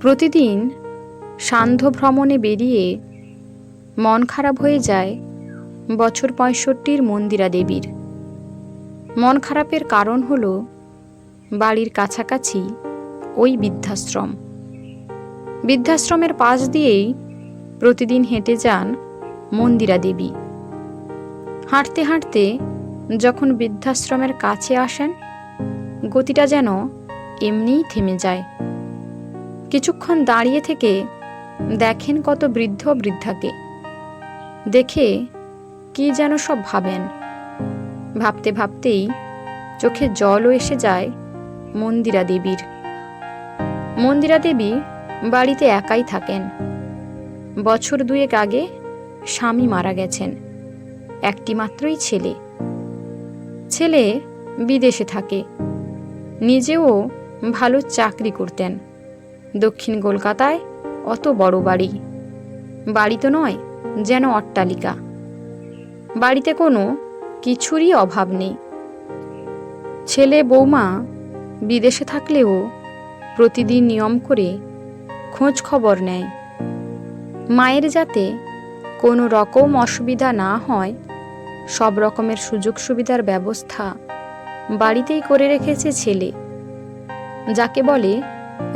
প্রতিদিন সান্ধ্য ভ্রমণে বেরিয়ে মন খারাপ হয়ে যায় বছর ৬৫-র মন্দিরা দেবীর। মন খারাপের কারণ হলো বাড়ির কাছাকাছি ওই বৃদ্ধাশ্রম। বৃদ্ধাশ্রমের পাশ দিয়েই প্রতিদিন হেঁটে যান মন্দিরা দেবী। হাঁটতে হাঁটতে যখন বৃদ্ধাশ্রমের কাছে আসেন, গতিটা যেন এমনিই থেমে যায়। কিছুক্ষণ দাঁড়িয়ে থেকে দেখেন কত বৃদ্ধ বৃদ্ধাকে। দেখে কি যেন সব ভাবেন। ভাবতে ভাবতেই চোখে জলও এসে যায় মন্দিরা দেবীর। মন্দিরা দেবী বাড়িতে একাই থাকেন। বছর ২ আগে স্বামী মারা গেছেন। একটি মাত্রই ছেলে। ছেলে বিদেশে থাকে। নিজেও ভালো চাকরি করতেন। দক্ষিণ কলকাতায় অত বড় বাড়ি। বাড়ি তো নয়, যেন অট্টালিকা। বাড়িতে কোনো কিছুরই অভাব নেই। ছেলে বৌমা বিদেশে থাকলেও প্রতিদিন নিয়ম করে খোঁজ খবর নেয়। মায়ের যাতে কোনো রকম অসুবিধা না হয়, সব রকমের সুযোগ সুবিধার ব্যবস্থা বাড়িতেই করে রেখেছে ছেলে, যাকে বলে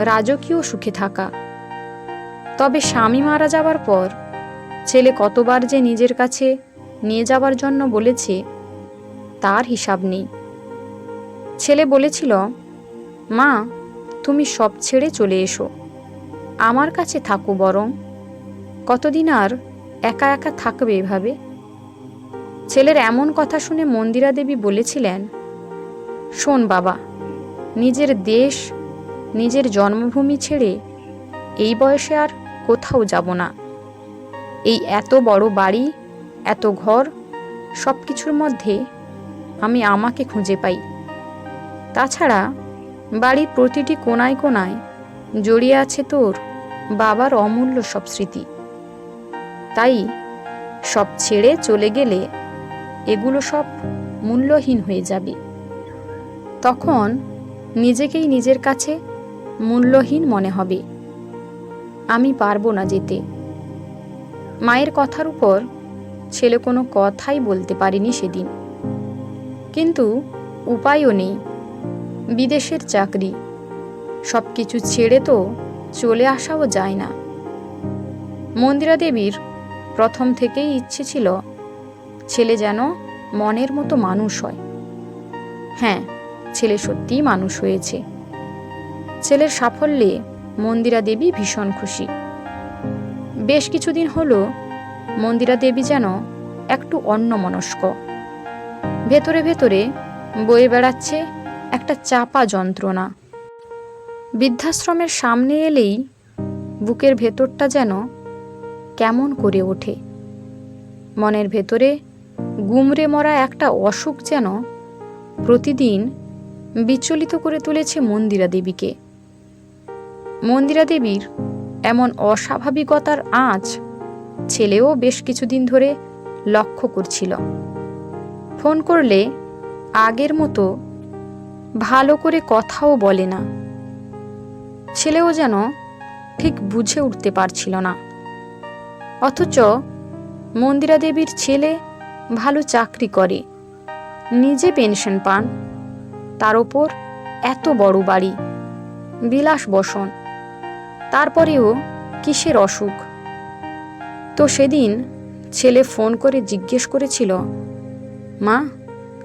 রাজকীয় সুখে থাকা। তবে স্বামী মারা যাবার পর ছেলে কতবার যে নিজের কাছে নিয়ে যাবার জন্য বলেছে, তার হিসাব নেই। ছেলে বলেছিল, মা তুমি সব ছেড়ে চলে এসো, আমার কাছে থাকো বরং। কতদিন আর একা একা থাকবে এভাবে? ছেলের এমন কথা শুনে মন্দিরা দেবী বলেছিলেন, শোন বাবা, নিজের দেশ, নিজের জন্মভূমি ছেড়ে এই বয়সে আর কোথাও যাব না। এই এত বড় বাড়ি, এত ঘর, সব কিছুর মধ্যে আমি আমাকে খুঁজে পাই। তাছাড়া বাড়ির প্রতিটি কোনায় কোনায় জড়িয়ে আছে তোর বাবার অমূল্য সব স্মৃতি। তাই সব ছেড়ে চলে গেলে এগুলো সব মূল্যহীন হয়ে যাবে। তখন নিজেকেই নিজের কাছে মূল্যহীন মনে হবে। আমি পারবো না যেতে। মায়ের কথার উপর ছেলে কোনো কথাই বলতে পারেনি সেদিন। কিন্তু উপায়ও নেই। বিদেশের চাকরি, সব কিছু ছেড়ে তো চলে আসাও যায় না। মন্দিরা দেবীর প্রথম থেকেই ইচ্ছে ছিল ছেলে যেন মনের মতো মানুষ হয়। হ্যাঁ, ছেলে সত্যিই মানুষ হয়েছে। ছেলের সাফল্যে মন্দিরা দেবী ভীষণ খুশি। বেশ কিছুদিন হলো মন্দিরা দেবী যেন একটু অন্যমনস্ক। ভেতরে ভেতরে বয়ে বেড়াচ্ছে একটা চাপা যন্ত্রণা। বৃদ্ধাশ্রমের সামনে এলেই বুকের ভেতরটা যেন কেমন করে ওঠে। মনের ভেতরে গুমড়ে মরা একটা অসুখ যেন প্রতিদিন বিচলিত করে তুলেছে মন্দিরা দেবীকে। মন্দিরা দেবীর এমন অস্বাভাবিকতার আঁচ ছেলেও বেশ কিছুদিন ধরে লক্ষ্য করছিল। ফোন করলে আগের মতো ভালো করে কথাও বলে না। ছেলেও যেন ঠিক বুঝে উঠতে পারছিল না। অথচ মন্দিরা দেবীর ছেলে ভালো চাকরি করে, নিজে পেনশন পান, তার ওপর এত বড় বাড়ি, বিলাস বসন, তারপরেও কিসের অসুখ? তো সেদিন ছেলে ফোন করে জিজ্ঞেস করেছিল, মা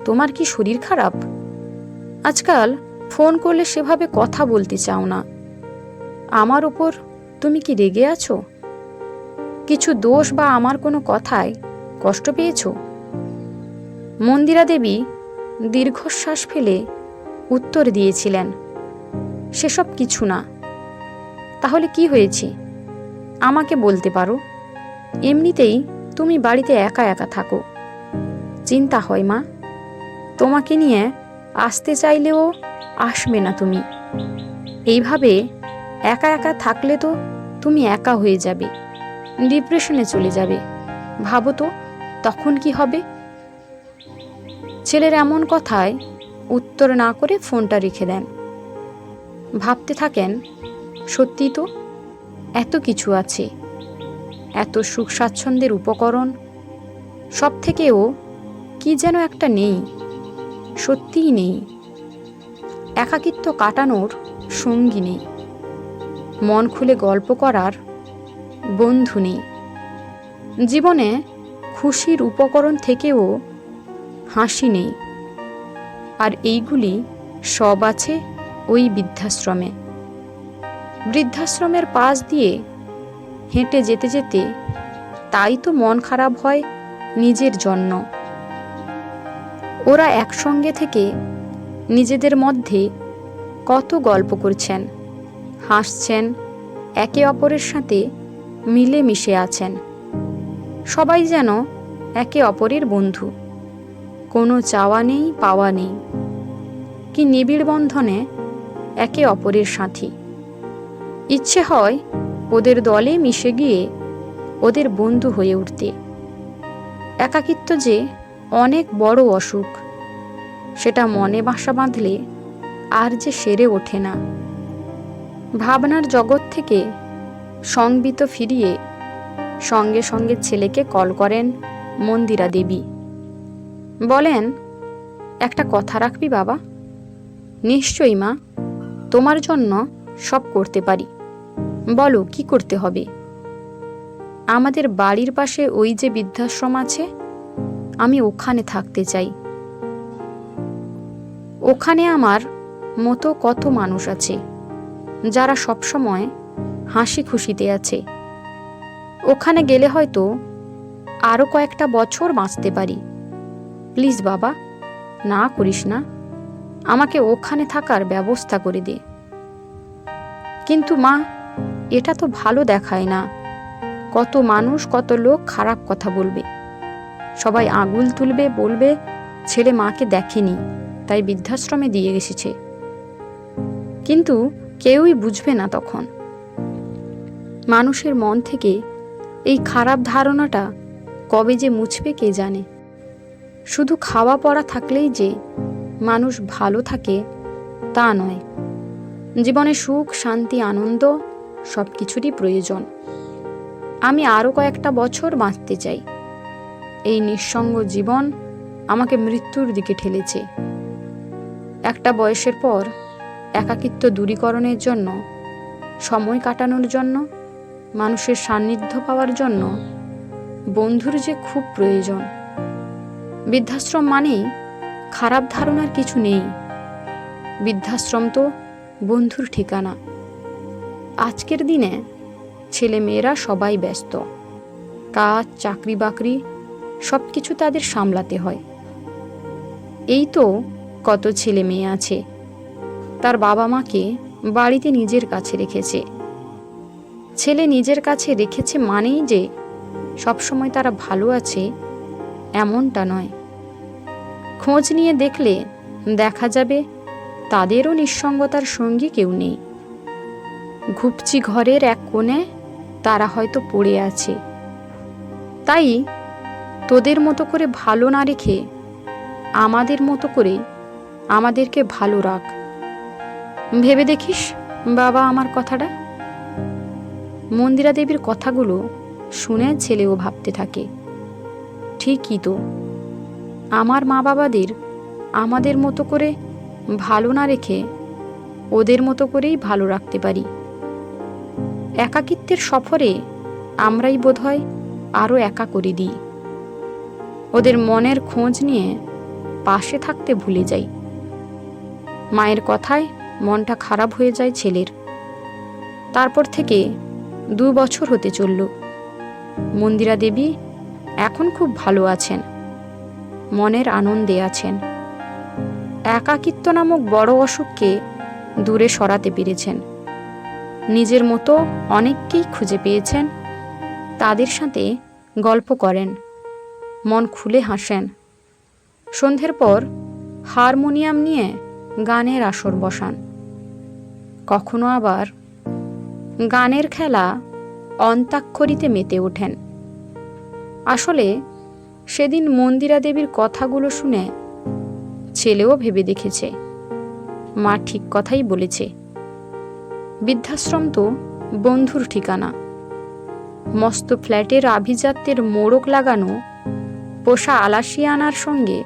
তোমার কি শরীর খারাপ? আজকাল ফোন করলে সেভাবে কথা বলতে চাও না। আমার ওপর তুমি কি রেগে আছো? কিছু দোষ বা আমার কোনো কথায় কষ্ট পেয়েছো? মন্দিরা দেবী দীর্ঘশ্বাস ফেলে উত্তর দিয়েছিলেন, সেসব কিছু না। তাহলে কি হয়েছে আমাকে বলতে পারো। এমনিতেই তুমি বাড়িতে একা একা থাকো। চিন্তা হয় মা, তোমাকে নিয়ে আসতে চাইলেও আসবে না তুমি। এইভাবে একা একা থাকলে তো তুমি একা হয়ে যাবে, ডিপ্রেশনে চলে যাবে। ভাবো তো তখন কি হবে? ছেলের এমন কথায় উত্তর না করে ফোনটা রেখে দেন। ভাবতে থাকেন, সত্যি তো এত কিছু আছে, এত সুখ স্বাচ্ছন্দ্যের উপকরণ, সব থেকেও কি যেন একটা নেই, সত্যিই নেই। একাকিত্ব কাটানোর সঙ্গী নেই, মন খুলে গল্প করার বন্ধু নেই। জীবনে খুশির উপকরণ থেকেও হাসি নেই। আর এইগুলি সব আছে ওই বৃদ্ধাশ্রমে। বৃদ্ধাশ্রমের পাশ দিয়ে হেঁটে যেতে যেতে তাই তো মন খারাপ হয় নিজের জন্য। ওরা একসঙ্গে থেকে নিজেদের মধ্যে কত গল্প করছেন, হাসছেন, একে অপরের সাথে মিলে মিশে আছেন। সবাই যেন একে অপরের বন্ধু, কোনো চাওয়া নেই পাওয়া নেই। কি নিবিড় বন্ধনে একে অপরের সাথী। ইচ্ছে হয় ওদের দলে মিশে গিয়ে ওদের বন্ধু হয়ে উঠতে। একাকিত্ব যে অনেক বড় অসুখ, সেটা মনে বাসা বাঁধলে আর যে সেরে ওঠে না। ভাবনার জগৎ থেকে সংবিত ফিরিয়ে সঙ্গে সঙ্গে ছেলেকে কল করেন মন্দিরা দেবী। বলেন, একটা কথা রাখবি বাবা? নিশ্চয়ই মা, তোমার জন্য সব করতে পারি। বলো কি করতে হবে? আমাদের বাড়ির পাশে ওই যে বৃদ্ধাশ্রম আছে, আমি ওখানে থাকতে চাই। ওখানে আমার মতো কত মানুষ আছে যারা সবসময় হাসি খুশিতে আছে। ওখানে গেলে হয়তো আরও কয়েকটা বছর বাঁচতে পারি। প্লিজ বাবা, না করিস না, আমাকে ওখানে থাকার ব্যবস্থা করে দে। কিন্তু মা, এটা তো ভালো দেখায় না। কত মানুষ, কত লোক খারাপ কথা বলবে, সবাই আঙুল তুলবে, বলবে ছেলে মাকে দেখেনি তাই বৃদ্ধাশ্রমে দিয়ে এসেছে। কিন্তু কেউই বুঝবে না তখন। মানুষের মন থেকে এই খারাপ ধারণাটা কবে যে মুছবে কে জানে। শুধু খাওয়া পড়া থাকলেই যে মানুষ ভালো থাকে তা নয়। জীবনে সুখ, শান্তি, আনন্দ সব কিছুরই প্রয়োজন। আমি আরও কয়েকটা বছর বাঁচতে চাই। এই নিঃসঙ্গ জীবন আমাকে মৃত্যুর দিকে ঠেলেছে। একটা বয়সের পর একাকিত্ব দূরীকরণের জন্য, সময় কাটানোর জন্য, মানুষের সান্নিধ্য পাওয়ার জন্য বন্ধুর যে খুব প্রয়োজন। বৃদ্ধাশ্রম মানেই খারাপ ধারণার কিছু নেই। বৃদ্ধাশ্রম তো বন্ধুর ঠিকানা। আজকের দিনে ছেলে মেয়েরা সবাই ব্যস্ত, কাজ, চাকরি বাকরি সব কিছু তাদের সামলাতে হয়। এই তো কত ছেলে মেয়ে আছে তার বাবা মাকে বাড়িতে নিজের কাছে রেখেছে। ছেলে নিজের কাছে রেখেছে মানেই যে সবসময় তারা ভালো আছে এমনটা নয়। খোঁজ নিয়ে দেখলে দেখা যাবে তাদেরও নিঃসঙ্গতার সঙ্গী কেউ নেই। ঘুপচি ঘরের এক কোণে তারা হয়তো পড়ে আছে। তাই তোদের মতো করে ভালো না রেখে আমাদের মতো করে আমাদেরকে ভালো রাখ। ভেবে দেখিস বাবা আমার কথাটা। মন্দিরা দেবীর কথাগুলো শুনে ছেলেও ভাবতে থাকে, ঠিকই তো, আমার মা বাবাদের আমাদের মতো করে ভালো না রেখে ওদের মতো করেই ভালো রাখতে পারি। একাকিত্বের সফরে আমরাই বোধহয় আরও একা করে দিই। ওদের মনের খোঁজ নিয়ে পাশে থাকতে ভুলে যাই। মায়ের কথায় মনটা খারাপ হয়ে যায় ছেলের। তারপর থেকে 2 বছর হতে চলল। মন্দিরা দেবী এখন খুব ভালো আছেন, মনের আনন্দে আছেন। একাকিত্ব নামক বড় অসুখকে দূরে সরাতে পেরেছেন। নিজের মতো অনেককেই খুঁজে পেয়েছেন, তাদের সাথে গল্প করেন, মন খুলে হাসেন। সন্ধ্যের পর হারমোনিয়াম নিয়ে গানের আসর বসান। কখনো আবার গানের খেলা অন্তাক্ষরীতে মেতে ওঠেন। আসলে সেদিন মন্দিরা দেবীর কথাগুলো শুনে ছেলেও ভেবে দেখেছে, মা ঠিক কথাই বলেছে। বৃদ্ধাশ্রম তো বন্ধুর ঠিকানা। মস্ত ফ্ল্যাটের আভিজাত্যের মোড়ক লাগানো পোষা আলাসিয়ানার সঙ্গে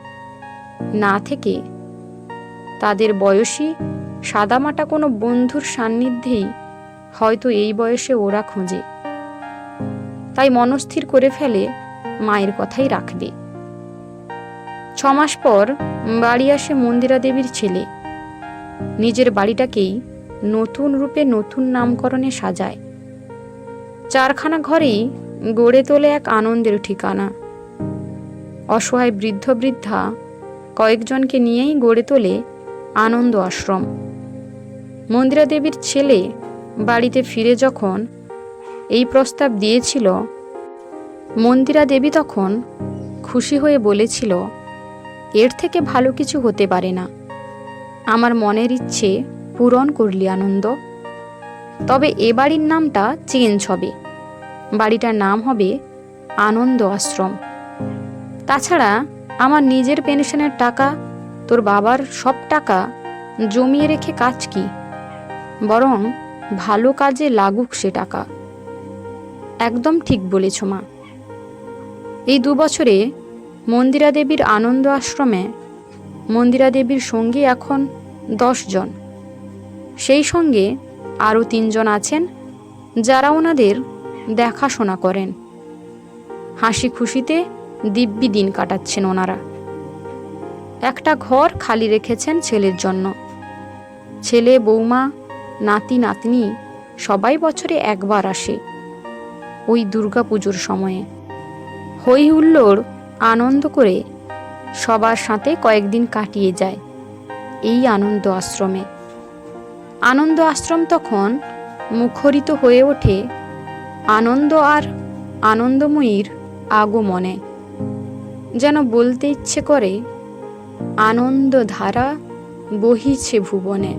না থেকে তাদের বয়সী সাদামাটা কোনো বন্ধুর সান্নিধ্যেই হয়তো এই বয়সে ওরা খোঁজে। তাই মনস্থির করে ফেলে মায়ের কথাই রাখবে। 6 মাস পর বাড়ি আসে মন্দিরা দেবীর ছেলে। নিজের বাড়িটাকেই নতুন রূপে নতুন নামকরণে সাজায়। 4খানা ঘরেই গড়ে তোলে এক আনন্দের ঠিকানা। অসহায় বৃদ্ধ বৃদ্ধা কয়েকজনকে নিয়েই গড়ে তোলে আনন্দ আশ্রম। মন্দিরা দেবীর ছেলে বাড়িতে ফিরে যখন এই প্রস্তাব দিয়েছিল, মন্দিরা দেবী তখন খুশি হয়ে বলেছিল, এর থেকে ভালো কিছু হতে পারে না। আমার মনের ইচ্ছে পূরণ করলি আনন্দ। তবে এ বাড়ির নামটা চেঞ্জ হবে। বাড়িটার নাম হবে আনন্দ আশ্রম। তাছাড়া আমার নিজের পেনশনের টাকা, তোর বাবার সব টাকা জমিয়ে রেখে কাজ কি? বরং ভালো কাজে লাগুক সে টাকা। একদম ঠিক বলেছ মা। এই 2 বছরে মন্দিরা দেবীর আনন্দ আশ্রমে মন্দিরা দেবীর সঙ্গী এখন 10 জন। সেই সঙ্গে আরও 3 জন আছেন যারা ওনাদের দেখাশোনা করেন। হাসি খুশিতে দিব্যি দিন কাটাচ্ছেন ওনারা। একটা ঘর খালি রেখেছেন ছেলের জন্য। ছেলে, বৌমা, নাতি নাতনি সবাই বছরে একবার আসে, ওই দুর্গাপুজোর সময়ে। হই হুল্লোড় আনন্দ করে সবার সাথে কয়েকদিন কাটিয়ে যায় এই আনন্দ আশ্রমে। আনন্দ আশ্রম তখন মুখরিত হয়ে ওঠে আনন্দ আর আনন্দময়ীর আগমনে। যেন বলতে ইচ্ছে করে, আনন্দ ধারা বহিছে ভুবনে।